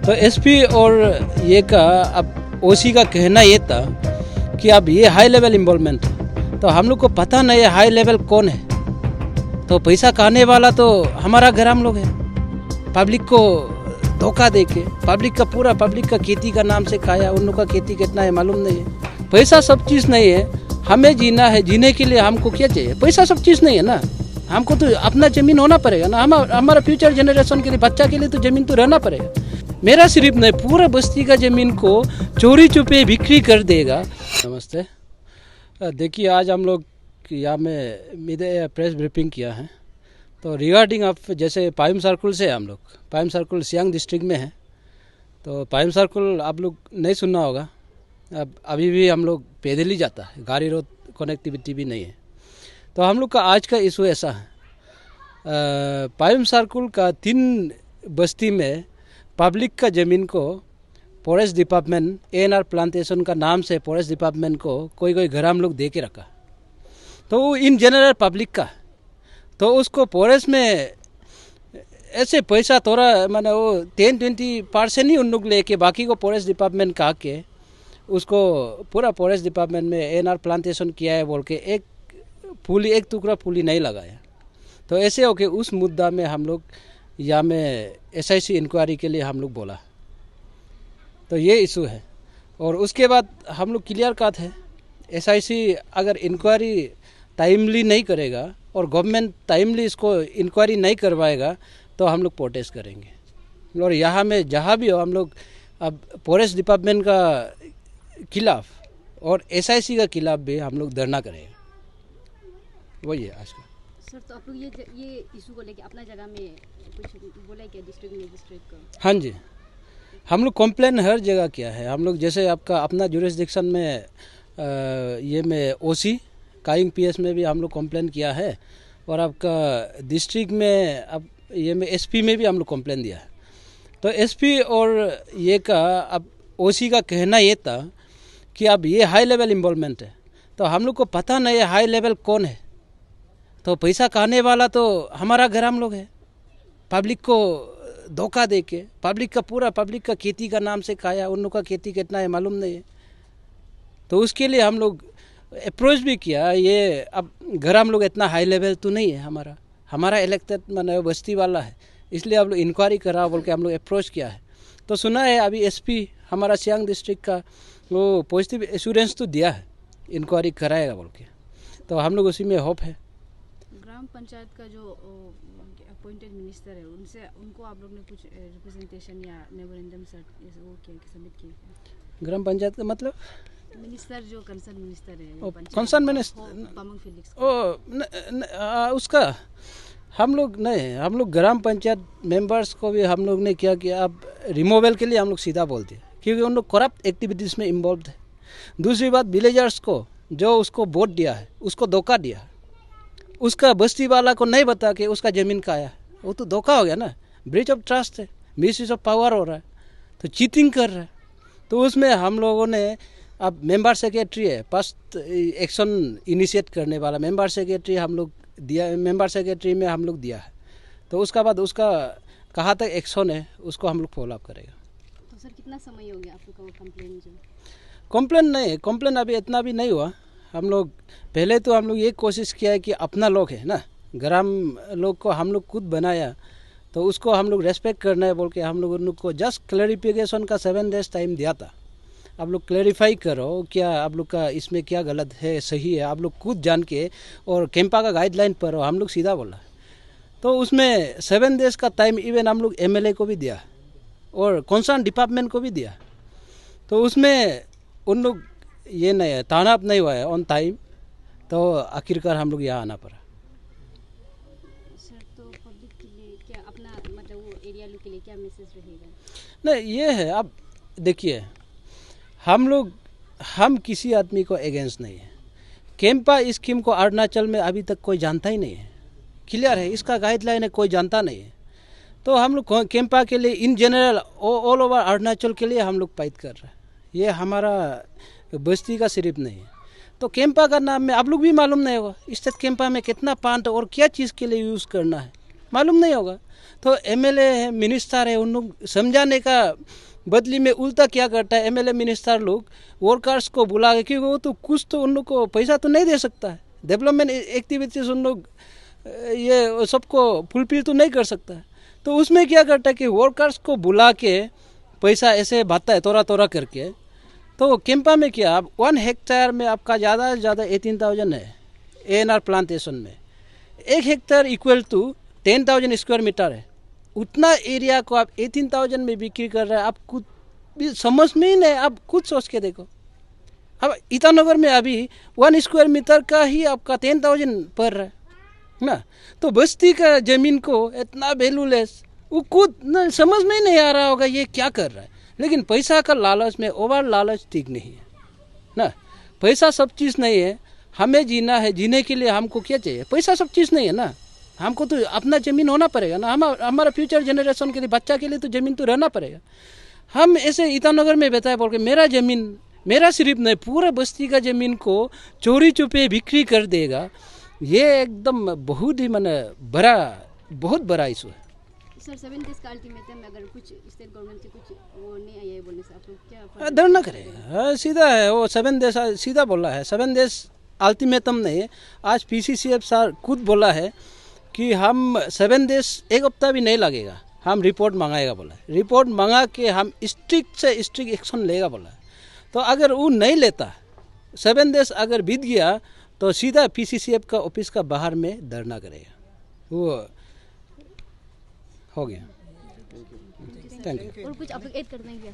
तो एसपी और ये का अब ओसी का कहना ये था कि अब ये हाई लेवल इन्वॉल्वमेंट है, तो हम लोग को पता नहीं है हाई लेवल कौन है। तो पैसा खाने वाला तो हमारा ग्राम लोग है। पब्लिक को धोखा दे के पब्लिक का खेती का नाम से खाया। उन लोग का खेती कितना है मालूम नहीं है। पैसा सब चीज़ नहीं है। हमें जीना है, जीने के लिए हमको क्या चाहिए? पैसा सब चीज़ नहीं है ना। हमको तो अपना ज़मीन होना पड़ेगा ना। हमारा फ्यूचर जनरेशन के लिए, बच्चा के लिए तो ज़मीन तो रहना पड़ेगा। मेरा सिर्फ नहीं, पूरा बस्ती का ज़मीन को चोरी छुपे बिक्री कर देगा। नमस्ते। देखिए, आज हम लोग यहाँ में प्रेस ब्रीफिंग किया है। तो रिगार्डिंग आप जैसे पायम सर्कल से हम लोग, पायम सर्कल सियांग डिस्ट्रिक्ट में है। तो पायम सर्कल आप लोग नहीं सुनना होगा। अब अभी भी हम लोग पैदल ही जाता है, गाड़ी रोड कनेक्टिविटी भी नहीं है। तो हम लोग का आज का इशू ऐसा है, पायम सर्कल का 3 बस्ती में पब्लिक का ज़मीन को फॉरेस्ट डिपार्टमेंट ANR प्लांटेशन का नाम से फॉरेस्ट डिपार्टमेंट को कोई घर हम लोग दे के रखा। तो वो इन जनरल पब्लिक का, तो उसको फॉरेस्ट में ऐसे पैसा थोड़ा माने वो 10-20% ही उन लोग लेके बाकी को फॉरेस्ट डिपार्टमेंट कहा के उसको पूरा फॉरेस्ट डिपार्टमेंट में ANR प्लांटेशन किया है बोल के एक टुकड़ा फूली नहीं लगाया। तो ऐसे हो के उस मुद्दा में हम लोग या में SIC इंक्वायरी के लिए हम लोग बोला। तो ये इशू है। और उसके बाद हम लोग क्लियर कट है, SIC अगर इंक्वायरी टाइमली नहीं करेगा और गवर्नमेंट टाइमली इसको इंक्वायरी नहीं करवाएगा तो हम लोग प्रोटेस्ट करेंगे। और यहाँ में जहाँ भी हो हम लोग अब फॉरेस्ट डिपार्टमेंट का खिलाफ और SIC का खिलाफ भी हम लोग धरना करेंगे। वही है आज का। सर, तो आप लोग ये इशू को लेके अपना जगह में कुछ बोला है क्या डिस्ट्रिक्ट मजिस्ट्रेट को? हाँ जी, हम लोग कंप्लेन हर जगह किया है। हम लोग जैसे आपका अपना जुरिस्डिक्शन में ये में OC काइंग PS में भी हम लोग कंप्लेन किया है। और आपका डिस्ट्रिक्ट में अब ये में SP में भी हम लोग कंप्लेन दिया है। तो SP और ये का अब OC का कहना ये था कि अब ये हाई लेवल इन्वॉल्वमेंट है, तो हम लोग को पता नहीं है हाई लेवल कौन है। तो पैसा खाने वाला तो हमारा ग्राम लोग है। पब्लिक को धोखा दे के पब्लिक का खेती का नाम से खाया। उन लोग का खेती कितना है मालूम नहीं है। तो उसके लिए हम लोग अप्रोच भी किया। ये अब ग्राम लोग इतना हाई लेवल तो नहीं है। हमारा इलेक्टेड माने बस्ती वाला है, इसलिए हम लोग इंक्वायरी करा बोल के हम लोग अप्रोच किया है। तो सुना है अभी SP हमारा सियांग डिस्ट्रिक्ट का वो पॉजिटिव एश्योरेंस तो दिया है, इंक्वायरी कराएगा बोल के। तो हम लोग उसी में होप है। ग्राम पंचायत का जो अपॉइंटेड मिनिस्टर है उनको आप लोग ने कुछ रिप्रेजेंटेशन या मेमोरेंडम वो सबमिट किया? ग्राम पंचायत का मतलब मिनिस्टर जो कंसर्न मिनिस्टर है, कंसर्न मिनिस्टर उसका हम लोग ग्राम पंचायत मेंबर्स को भी हम लोग ने क्या किया, अब रिमूवल के लिए हम लोग सीधा बोलते हैं क्योंकि उन लोग करप्ट एक्टिविटीज़ में इन्वॉल्व है। दूसरी बात, विलेजर्स को जो उसको वोट दिया है उसको धोखा दिया, उसका बस्ती वाला को नहीं बता के उसका ज़मीन का आया, वो तो धोखा हो गया ना। ब्रीच ऑफ ट्रस्ट है, मिसयूज ऑफ पावर हो रहा है, तो चीटिंग कर रहा है। तो उसमें हम लोगों ने अब मेंबर सेक्रेटरी है, फर्स्ट एक्शन इनिशिएट करने वाला मेंबर सेक्रेटरी हम लोग दिया। मेंबर सेक्रेटरी में हम लोग दिया है। तो उसका बाद उसका कहाँ तक एक्शन है उसको हम लोग फॉलो अप करेगा। तो सर, कितना समय हो गया आप लोग का वो कंप्लेन अभी इतना भी नहीं हुआ। हम लोग पहले तो हम लोग ये कोशिश किया है कि अपना लोग है ना, ग्राम लोग को हम लोग खुद बनाया, तो उसको हम लोग रेस्पेक्ट करना है बोल के हम लोग उनको जस्ट क्लैरिफिकेशन का 7 days टाइम दिया था। आप लोग क्लैरिफाई करो क्या आप लोग का इसमें क्या गलत है सही है, आप लोग खुद जान के और कैंपा का गाइडलाइन पर हो, हम लोग सीधा बोला। तो उसमें 7 days का टाइम इवन हम लोग MLA को भी दिया और कंसर्न डिपार्टमेंट को भी दिया। तो उसमें उन लोग ये नहीं है, तानाब नहीं हुआ है ऑन टाइम, तो आखिरकार हम लोग यहाँ आना पड़ा। सर, तो पब्लिक के लिए क्या अपना मतलब वो एरिया लोग के लिए क्या मैसेज रहेगा? नहीं, ये है, अब देखिए हम किसी आदमी को अगेंस्ट नहीं है। कैंपा स्कीम को अरुणाचल में अभी तक कोई जानता ही नहीं है, क्लियर है, इसका गाइडलाइन है, कोई जानता नहीं है। तो हम लोग कैंपा के लिए in general all over Arunachal के लिए हम लोग फाइट कर रहे हैं। ये हमारा बस्ती का सिर्फ नहीं है। तो कैंपा का नाम में आप लोग भी मालूम नहीं होगा स्टेट कैंपा में कितना प्लांट और क्या चीज़ के लिए यूज़ करना है, मालूम नहीं होगा। तो एमएलए है, मिनिस्टर है, उन लोग समझाने का बदली में उल्टा क्या करता है, एमएलए मिनिस्टर लोग वर्कर्स को बुला के, क्योंकि वो तो कुछ तो उन लोग को पैसा तो नहीं दे सकता है, डेवलपमेंट एक्टिविटीज़ उन लोग ये सबको फुलफिल तो नहीं कर सकता है। तो उसमें क्या करता है कि वर्कर्स को बुला के पैसा ऐसे भाता है तोड़ा तोड़ा करके। तो कैंपा में क्या, आप 1 हेक्टेयर में आपका ज़्यादा से ज़्यादा 18,000 है ANR प्लांटेशन में। 1 hectare equal to 10,000 square metre है। उतना एरिया को आप 18,000 में बिक्री कर रहे हैं, आप खुद भी समझ में ही नहीं, आप खुद सोच के देखो। अब ईटानगर में अभी 1 स्क्वायर मीटर का ही आपका 10,000 पड़ रहा है ना। तो बस्ती का ज़मीन को इतना वैल्यूलेस, वो खुद न समझ में ही नहीं आ रहा होगा ये क्या कर रहा है। लेकिन पैसा का लालच में ओवर लालच ठीक नहीं है ना। पैसा सब चीज़ नहीं है, हमें जीना है, जीने के लिए हमको क्या चाहिए, पैसा सब चीज़ नहीं है ना। हमको तो अपना ज़मीन होना पड़ेगा ना, हमारा फ्यूचर जनरेशन के लिए, बच्चा के लिए तो ज़मीन तो रहना पड़ेगा। हम ऐसे ईटानगर में बैठा है बोल के मेरा ज़मीन, मेरा सिर्फ नहीं पूरा बस्ती का ज़मीन को चोरी छुपे बिक्री कर देगा, ये एकदम बहुत ही बहुत बड़ा इशू है। सर 7 डेज का अल्टीमेटम में अगर कुछ स्टेट गवर्नमेंट से कुछ वो नहीं आया है बोलने से आप लोग क्या धरना करेगा? सीधा है वो 7 डेज सीधा बोला है। 7 डेज अल्टीमेटम नहीं, आज PCCF सर खुद बोला है कि हम 7 डेज 1 हफ्ता भी नहीं लगेगा, हम रिपोर्ट मंगाएगा बोला है। रिपोर्ट मंगा के हम स्ट्रिक्ट से स्ट्रिक्ट एक्शन लेगा बोला है। तो अगर वो नहीं लेता, 7 डेज अगर बीत गया तो सीधा PCCF का ऑफिस का बाहर में धरना करेगा। वो हो गया। Thank you. और कुछ आप लोग ऐड कर देंगे?